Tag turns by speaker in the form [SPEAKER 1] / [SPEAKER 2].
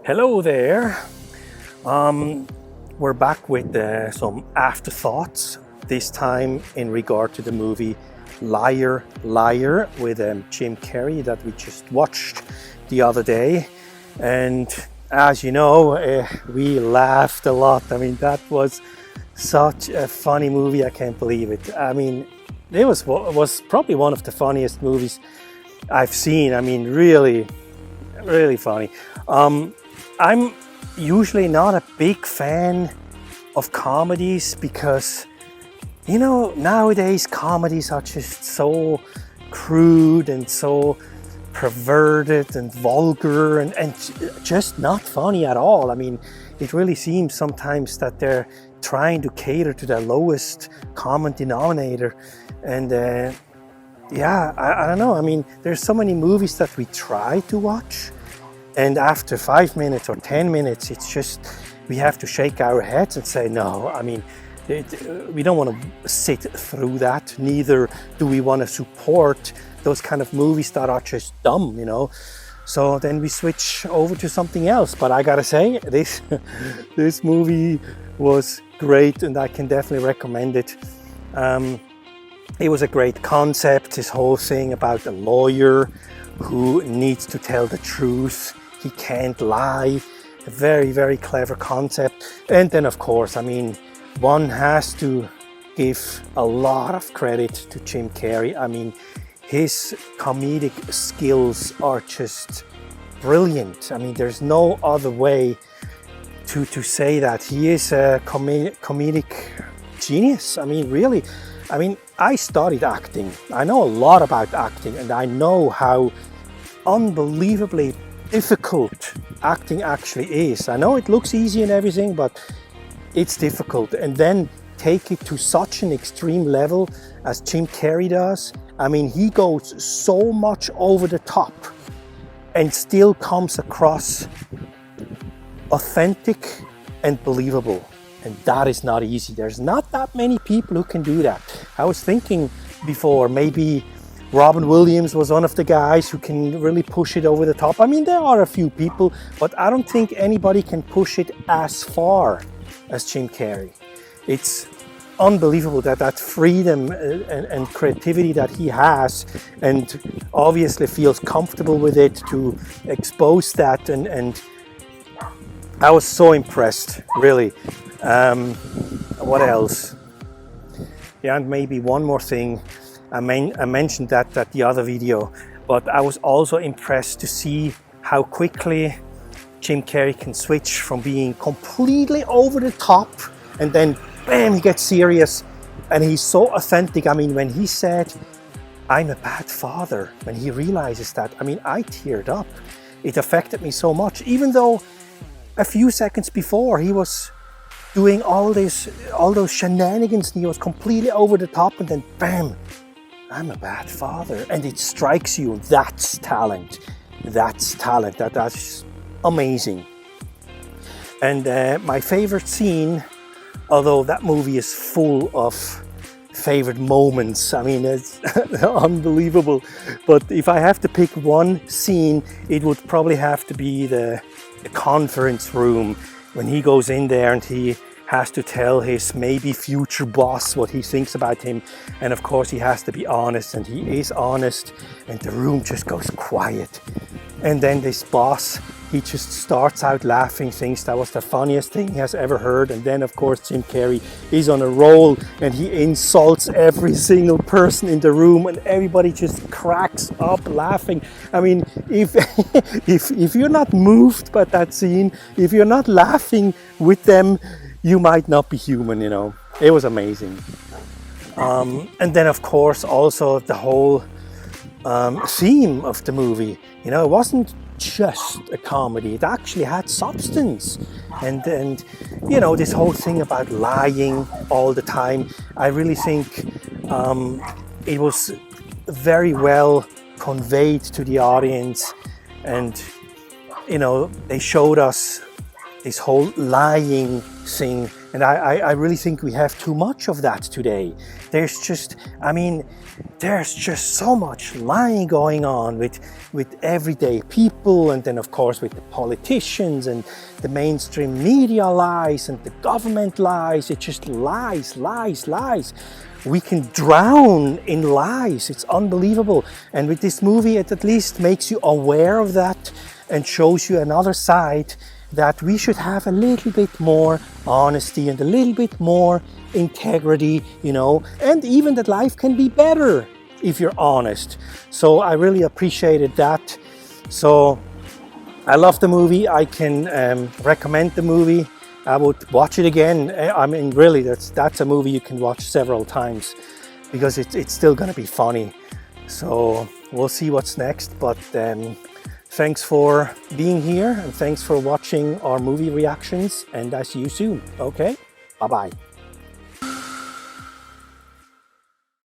[SPEAKER 1] Hello there. We're back with some afterthoughts, this time in regard to the movie Liar, Liar with Jim Carrey that we just watched the other day. And as you know, we laughed a lot. I mean, that was such a funny movie. I can't believe it. I mean, it was probably one of the funniest movies I've seen. I mean, really, really funny. I'm usually not a big fan of comedies because, you know, nowadays comedies are just so crude and so perverted and vulgar and just not funny at all. I mean, it really seems sometimes that they're trying to cater to the lowest common denominator. And I don't know. I mean, there's so many movies that we try to watch, and after 5 minutes or 10 minutes, it's just, we have to shake our heads and say, no, I mean, we don't want to sit through that. Neither do we want to support those kind of movies that are just dumb, you know. So then we switch over to something else. But I gotta say, this movie was great, and I can definitely recommend it. It was a great concept, this whole thing about a lawyer who needs to tell the truth. He can't lie. A very, very clever concept. And then, of course, I mean, one has to give a lot of credit to Jim Carrey. I mean, his comedic skills are just brilliant. I mean, there's no other way to say that. He is a comedic genius. I mean, really. I mean, I studied acting. I know a lot about acting, and I know how unbelievably difficult acting actually is. I know it looks easy and everything, but it's difficult. And then take it to such an extreme level as Jim Carrey does. I mean, he goes so much over the top and still comes across authentic and believable. And that is not easy. There's not that many people who can do that. I was thinking before, maybe Robin Williams was one of the guys who can really push it over the top. I mean, there are a few people, but I don't think anybody can push it as far as Jim Carrey. It's unbelievable that freedom and creativity that he has, and obviously feels comfortable with it to expose that. And I was so impressed, really. What else? Yeah, and maybe one more thing. I mentioned that at the other video, but I was also impressed to see how quickly Jim Carrey can switch from being completely over the top and then bam, he gets serious, and he's so authentic. I mean, when he said, "I'm a bad father," when he realizes that, I mean, I teared up. It affected me so much, even though a few seconds before he was doing all those shenanigans and he was completely over the top, and then bam, I'm a bad father. And it strikes you. That's talent. That's talent. That's amazing. And my favorite scene, although that movie is full of favorite moments, I mean, it's unbelievable. But if I have to pick one scene, it would probably have to be the conference room when he goes in there and he has to tell his maybe future boss what he thinks about him. And of course he has to be honest, and he is honest, and the room just goes quiet. And then this boss, he just starts out laughing, thinks that was the funniest thing he has ever heard. And then of course Jim Carrey is on a roll and he insults every single person in the room, and everybody just cracks up laughing. I mean, if you're not moved by that scene, if you're not laughing with them, you might not be human, you know. It was amazing. And then of course also the whole theme of the movie, you know, it wasn't just a comedy, it actually had substance. And you know, this whole thing about lying all the time, I really think it was very well conveyed to the audience. And you know, they showed us this whole lying thing And I really think we have too much of that today. There's just, I mean, there's just so much lying going on with everyday people, and then of course with the politicians and the mainstream media lies and the government lies. It just lies, lies, lies. We can drown in lies. It's unbelievable. And with this movie, it at least makes you aware of that and shows you another side, that we should have a little bit more honesty and a little bit more integrity, you know, and even that life can be better if you're honest. So I really appreciated that. So I love the movie. I can recommend the movie. I would watch it again. I mean, really, that's a movie you can watch several times, because it's still going to be funny. So we'll see what's next. But thanks for being here, and thanks for watching our movie reactions. And I see you soon. Okay, bye bye.